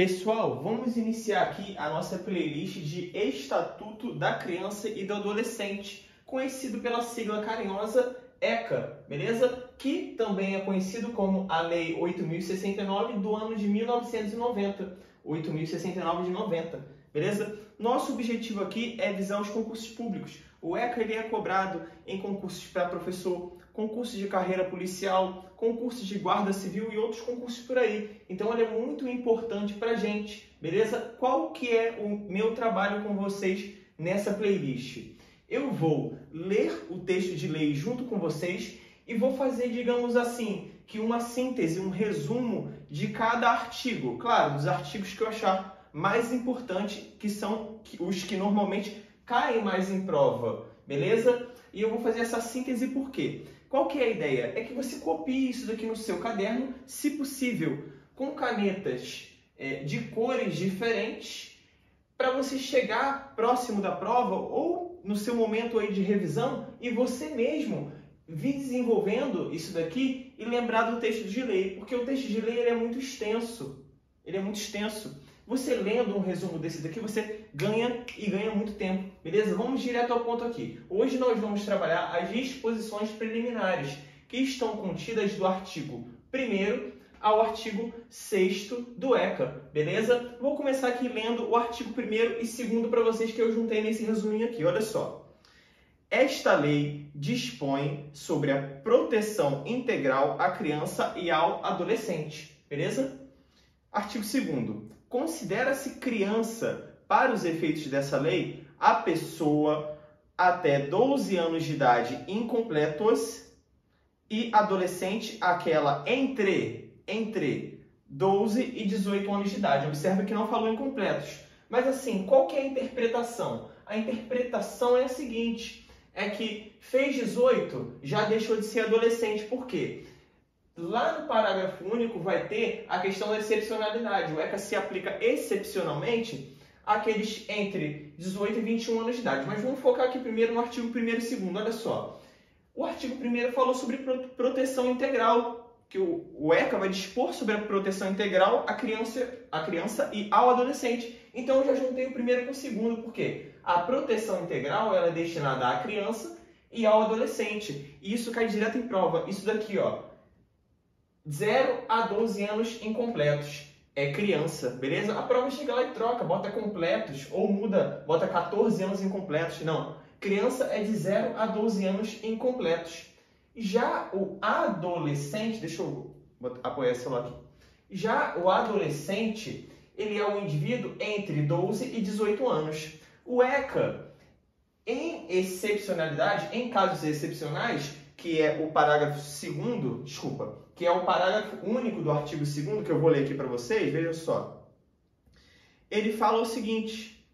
Pessoal, vamos iniciar aqui a nossa playlist de Estatuto da Criança e do Adolescente, conhecido pela sigla carinhosa ECA, beleza? Que também é conhecido como a Lei 8.069 do ano de 1990, 8.069 de 90, beleza? Nosso objetivo aqui é visar os concursos públicos. O ECA ele é cobrado em concursos para professor, concursos de carreira policial, concursos de guarda civil e outros concursos por aí. Então ele é muito importante para a gente, beleza? Qual que é o meu trabalho com vocês nessa playlist? Eu vou ler o texto de lei junto com vocês e vou fazer, digamos assim, que uma síntese, um resumo de cada artigo. Claro, dos artigos que eu achar mais importante, que são os que normalmente caem mais em prova, beleza? E eu vou fazer essa síntese por quê? Qual que é a ideia? É que você copie isso daqui no seu caderno, se possível, com canetas de cores diferentes, para você chegar próximo da prova ou no seu momento aí de revisão e você mesmo vir desenvolvendo isso daqui e lembrar do texto de lei, porque o texto de lei ele é muito extenso. Ele é muito extenso. Você lendo um resumo desse daqui, você ganha e ganha muito tempo, beleza? Vamos direto ao ponto aqui. Hoje nós vamos trabalhar as disposições preliminares que estão contidas do artigo 1º ao artigo 6º do ECA, beleza? Vou começar aqui lendo o artigo 1º e 2º para vocês que eu juntei nesse resuminho aqui, olha só. Esta lei dispõe sobre a proteção integral à criança e ao adolescente, beleza? Artigo 2º. Considera-se criança, para os efeitos dessa lei, a pessoa até 12 anos de idade incompletos e adolescente aquela entre 12 e 18 anos de idade. Observe que não falou incompletos. Mas assim, qual que é a interpretação? A interpretação é a seguinte, é que fez 18, já deixou de ser adolescente. Por quê? Lá no parágrafo único vai ter a questão da excepcionalidade. O ECA se aplica excepcionalmente àqueles entre 18 e 21 anos de idade. Mas vamos focar aqui primeiro no artigo 1º e 2º. Olha só. O artigo 1º falou sobre proteção integral, que o ECA vai dispor sobre a proteção integral à criança e ao adolescente. Então eu já juntei o 1º com o 2º, porque a proteção integral ela é destinada à criança e ao adolescente. E isso cai direto em prova. Isso daqui, ó. 0 a 12 anos incompletos. É criança, beleza? A prova chega lá e troca, bota completos, ou muda, bota 14 anos incompletos. Não, criança é de 0 a 12 anos incompletos. Já o adolescente, deixa eu apoiar esse celular aqui. Já o adolescente, ele é um indivíduo entre 12 e 18 anos. O ECA, em excepcionalidade, em casos excepcionais, que é o parágrafo 2º, que é o parágrafo único do artigo 2º, que eu vou ler aqui para vocês, veja só. Ele fala o seguinte,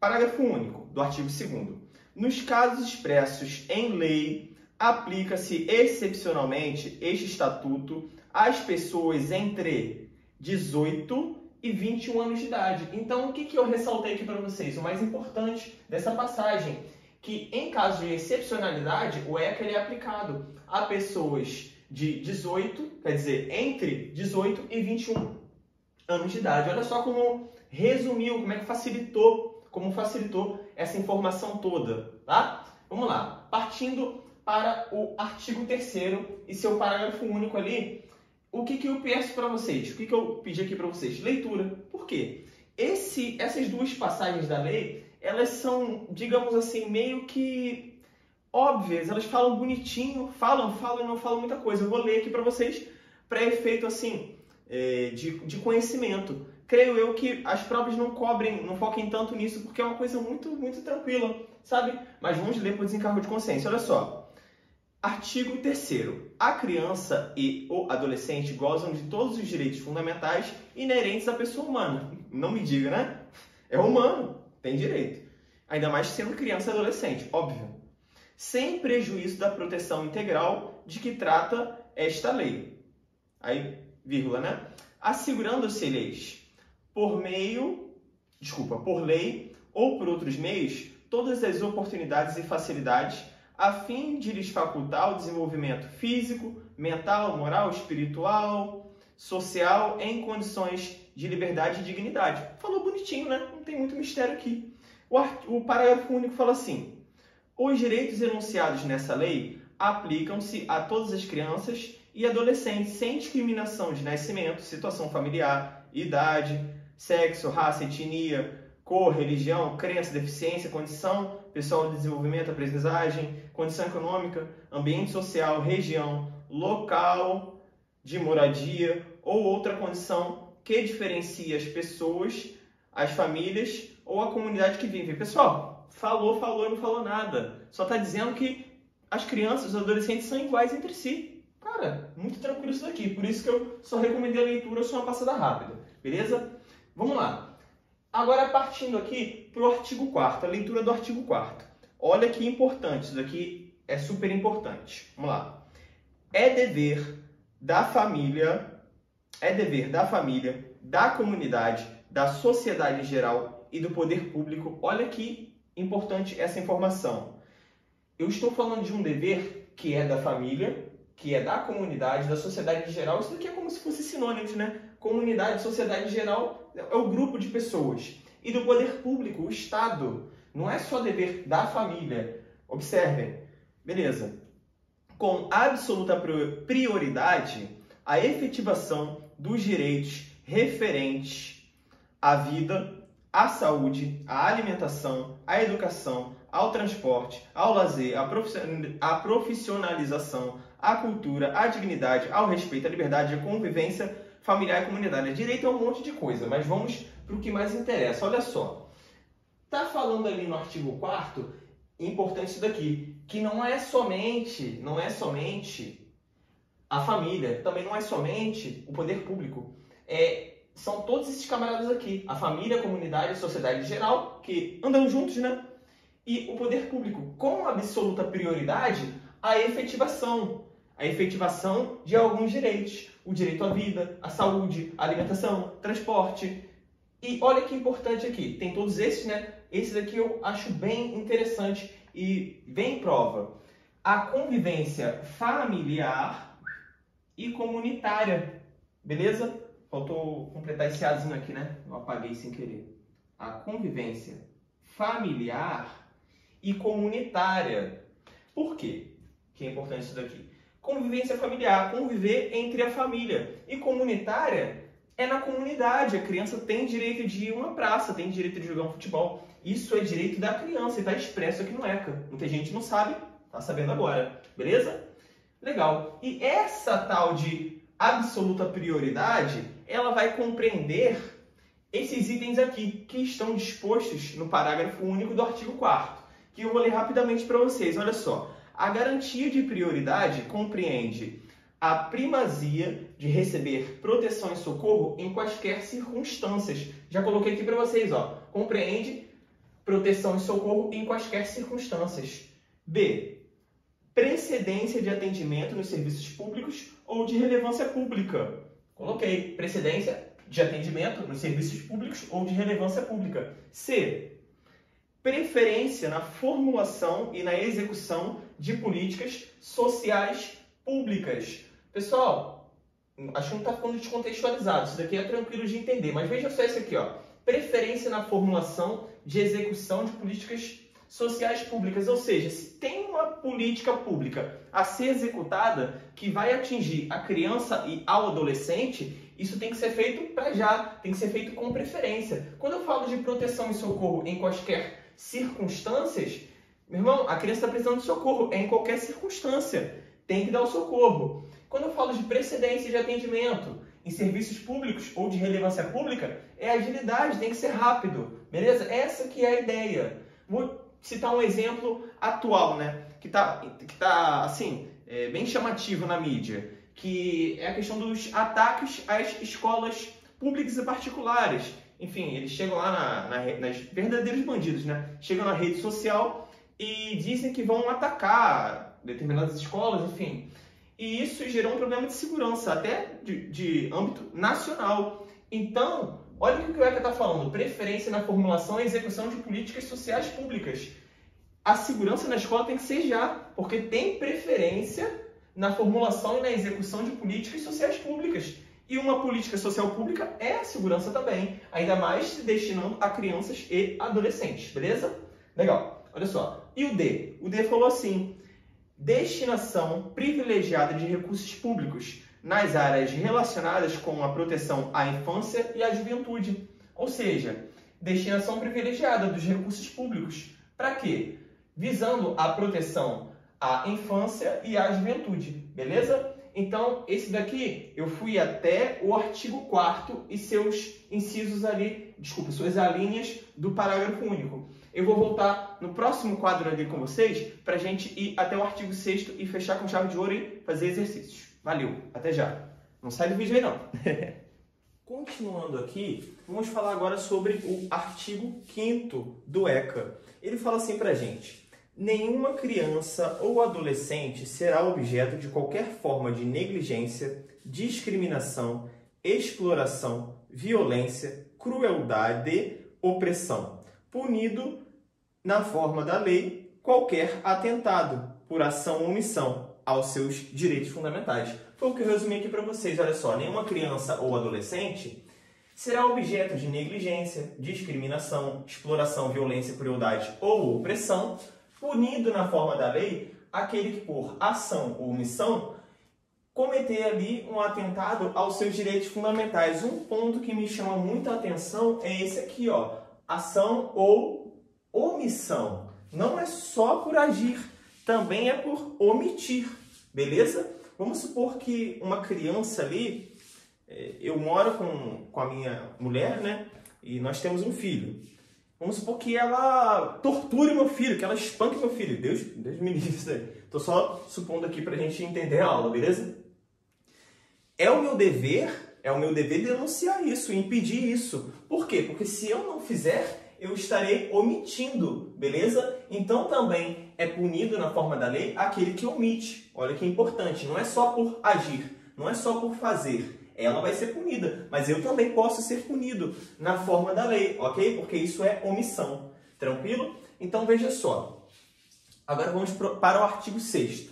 parágrafo único do artigo 2º. Nos casos expressos em lei, aplica-se excepcionalmente este estatuto às pessoas entre 18 e 21 anos de idade. Então, o que eu ressaltei aqui para vocês? O mais importante dessa passagem, que em caso de excepcionalidade, o ECA ele é aplicado a pessoas de 18, quer dizer, entre 18 e 21 anos de idade. Olha só como resumiu, como facilitou essa informação toda, tá? Vamos lá, partindo para o artigo 3º e seu parágrafo único ali. O que eu peço para vocês? O que eu pedi aqui para vocês? Leitura. Por quê? Essas duas passagens da lei, elas são, digamos assim, meio que óbvias. Elas falam bonitinho, falam e não falam muita coisa. Eu vou ler aqui para vocês para efeito assim, de conhecimento. Creio eu que as provas não foquem tanto nisso, porque é uma coisa muito, muito tranquila, sabe? Mas vamos ler por desencargo de consciência. Olha só. Artigo 3º. A criança e o adolescente gozam de todos os direitos fundamentais inerentes à pessoa humana. Não me diga, né? É humano, tem direito. Ainda mais sendo criança e adolescente, óbvio. Sem prejuízo da proteção integral de que trata esta lei. Aí, vírgula, né? Assegurando-se-lhes por lei ou por outros meios todas as oportunidades e facilidades a fim de lhes facultar o desenvolvimento físico, mental, moral, espiritual, social, em condições de liberdade e dignidade. Falou bonitinho, né? Não tem muito mistério aqui. O parágrafo único fala assim: os direitos enunciados nessa lei aplicam-se a todas as crianças e adolescentes sem discriminação de nascimento, situação familiar, idade, sexo, raça, etnia, cor, religião, crença, deficiência, condição pessoal de desenvolvimento, aprendizagem, condição econômica, ambiente social, região, local de moradia ou outra condição que diferencie as pessoas, as famílias ou a comunidade que vivem. Pessoal, falou e não falou nada. Só está dizendo que as crianças e os adolescentes são iguais entre si. Cara, muito tranquilo isso daqui. Por isso que eu só recomendei a leitura, só uma passada rápida. Beleza? Vamos lá. Agora, partindo aqui para o artigo 4º, a leitura do artigo 4º. Olha que importante, isso daqui é super importante. Vamos lá. É dever da família, da comunidade, da sociedade em geral e do poder público. Olha que importante essa informação. Eu estou falando de um dever que é da família, que é da comunidade, da sociedade em geral. Isso daqui é como se fosse sinônimos, né? Comunidade, sociedade em geral é o grupo de pessoas. E do poder público, o Estado. Não é só dever da família. Observem. Beleza. Com absoluta prioridade, a efetivação dos direitos referentes à vida, à saúde, à alimentação, à educação, ao transporte, ao lazer, à profissionalização, à cultura, à dignidade, ao respeito, à liberdade, à convivência familiar e comunitária. Direito é um monte de coisa, mas vamos para o que mais interessa. Olha só. Está falando ali no artigo 4º, importante isso daqui, que não é somente a família, também não é somente o poder público. São todos esses camaradas aqui, a família, a comunidade, a sociedade em geral, que andam juntos, né? E o poder público, com absoluta prioridade, a efetivação de alguns direitos. O direito à vida, à saúde, à alimentação, transporte. E olha que importante aqui, tem todos esses, né? Esse daqui eu acho bem interessante e bem prova. A convivência familiar e comunitária, beleza? Faltou completar esse azinho aqui, né? Eu apaguei sem querer. A convivência familiar e comunitária. Por quê que é importante isso daqui? Convivência familiar, conviver entre a família. E comunitária é na comunidade. A criança tem direito de ir a uma praça, tem direito de jogar um futebol. Isso é direito da criança e está expresso aqui no ECA. Muita gente não sabe, está sabendo agora. Beleza? Legal. E essa tal de absoluta prioridade, ela vai compreender esses itens aqui, que estão dispostos no parágrafo único do artigo 4º, que eu vou ler rapidamente para vocês. Olha só. A garantia de prioridade compreende a primazia de receber proteção e socorro em quaisquer circunstâncias. Já coloquei aqui para vocês, ó. Compreende proteção e socorro em quaisquer circunstâncias. B. Precedência de atendimento nos serviços públicos ou de relevância pública. Coloquei precedência de atendimento nos serviços públicos ou de relevância pública. C. Preferência na formulação e na execução de políticas sociais públicas. Pessoal, acho que não está ficando descontextualizado, isso daqui é tranquilo de entender, mas veja só isso aqui, ó. Preferência na formulação de execução de políticas sociais públicas, ou seja, se tem uma política pública a ser executada que vai atingir a criança e ao adolescente, isso tem que ser feito para já, tem que ser feito com preferência. Quando eu falo de proteção e socorro em quaisquer circunstâncias, meu irmão, a criança está precisando de socorro, é em qualquer circunstância, tem que dar o socorro. Quando eu falo de precedência de atendimento em serviços públicos ou de relevância pública, é agilidade, tem que ser rápido, beleza? Essa que é a ideia. Vou citar um exemplo atual, né, que tá assim, bem chamativo na mídia, que é a questão dos ataques às escolas públicas e particulares. Enfim, eles chegam lá nas verdadeiros bandidos, né? Chegam na rede social e dizem que vão atacar determinadas escolas, enfim. E isso gerou um problema de segurança, até de âmbito nacional. Então, olha o que o ECA está falando. Preferência na formulação e execução de políticas sociais públicas. A segurança na escola tem que ser já, porque tem preferência na formulação e na execução de políticas sociais públicas. E uma política social pública é a segurança também, ainda mais se destinando a crianças e adolescentes, beleza? Legal, olha só. E o D? O D falou assim: destinação privilegiada de recursos públicos nas áreas relacionadas com a proteção à infância e à juventude. Ou seja, destinação privilegiada dos recursos públicos. Para quê? Visando a proteção à infância e à juventude, beleza? Então, esse daqui, eu fui até o artigo 4º e seus incisos ali, desculpa, suas alíneas do parágrafo único. Eu vou voltar no próximo quadro ali com vocês para a gente ir até o artigo 6º e fechar com chave de ouro e fazer exercícios. Valeu, até já. Não sai do vídeo aí não. Continuando aqui, vamos falar agora sobre o artigo 5º do ECA. Ele fala assim pra gente: nenhuma criança ou adolescente será objeto de qualquer forma de negligência, discriminação, exploração, violência, crueldade, opressão, punido na forma da lei qualquer atentado por ação ou omissão aos seus direitos fundamentais. Foi o que eu resumi aqui para vocês. Olha só, nenhuma criança ou adolescente será objeto de negligência, discriminação, exploração, violência, crueldade ou opressão, punido na forma da lei aquele que por ação ou omissão cometer ali um atentado aos seus direitos fundamentais. Um ponto que me chama muita atenção é esse aqui, ó, ação ou omissão. Não é só por agir, também é por omitir, beleza? Vamos supor que uma criança ali, eu moro com a minha mulher, né? E nós temos um filho. Vamos supor que ela torture meu filho, que ela espanque meu filho. Deus me livre isso daí. Estou só supondo aqui para a gente entender a aula, beleza? É o meu dever denunciar isso, impedir isso. Por quê? Porque se eu não fizer, eu estarei omitindo, beleza? Então também é punido na forma da lei aquele que omite. Olha que importante, não é só por agir, não é só por fazer. Ela vai ser punida, mas eu também posso ser punido na forma da lei, ok? Porque isso é omissão, tranquilo? Então veja só, agora vamos para o artigo 6º.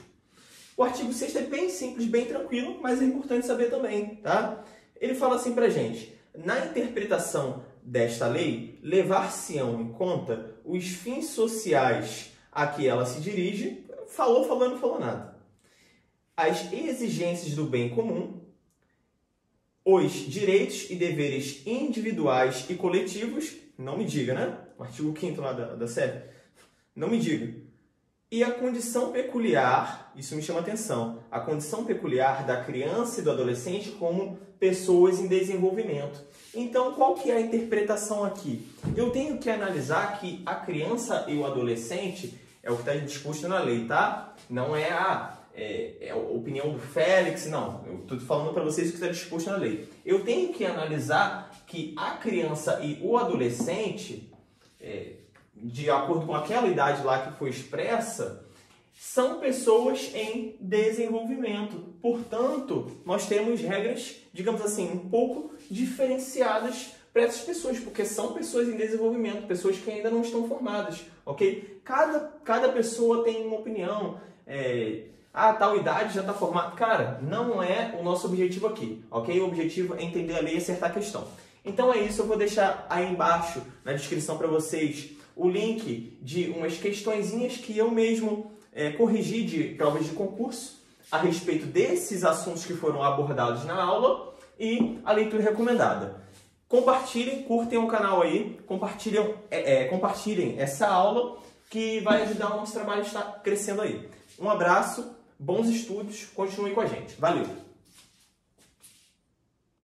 O artigo 6º é bem simples, bem tranquilo, mas é importante saber também, tá? Ele fala assim pra gente: na interpretação desta lei, levar-se-ão em conta os fins sociais a que ela se dirige, falou, não falou nada, as exigências do bem comum, os direitos e deveres individuais e coletivos, não me diga, né? O artigo 5º lá da SEV, não me diga. E a condição peculiar, isso me chama atenção, a condição peculiar da criança e do adolescente como pessoas em desenvolvimento. Então, qual que é a interpretação aqui? Eu tenho que analisar que a criança e o adolescente é o que está disposto na lei, tá? Não é a opinião do Félix, não. Eu estou falando para vocês o que está disposto na lei. Eu tenho que analisar que a criança e o adolescente, de acordo com aquela idade lá que foi expressa, são pessoas em desenvolvimento. Portanto, nós temos regras, digamos assim, um pouco diferenciadas para essas pessoas, porque são pessoas em desenvolvimento, pessoas que ainda não estão formadas, ok? Cada pessoa tem uma opinião, tal idade já está formada. Cara, não é o nosso objetivo aqui, ok? O objetivo é entender a lei e acertar a questão. Então é isso, eu vou deixar aí embaixo na descrição para vocês o link de umas questõezinhas que eu mesmo corrigi de provas de concurso a respeito desses assuntos que foram abordados na aula e a leitura recomendada. Compartilhem, curtem o canal aí, compartilhem essa aula que vai ajudar o nosso trabalho a estar crescendo aí. Um abraço, bons estudos, continuem com a gente. Valeu!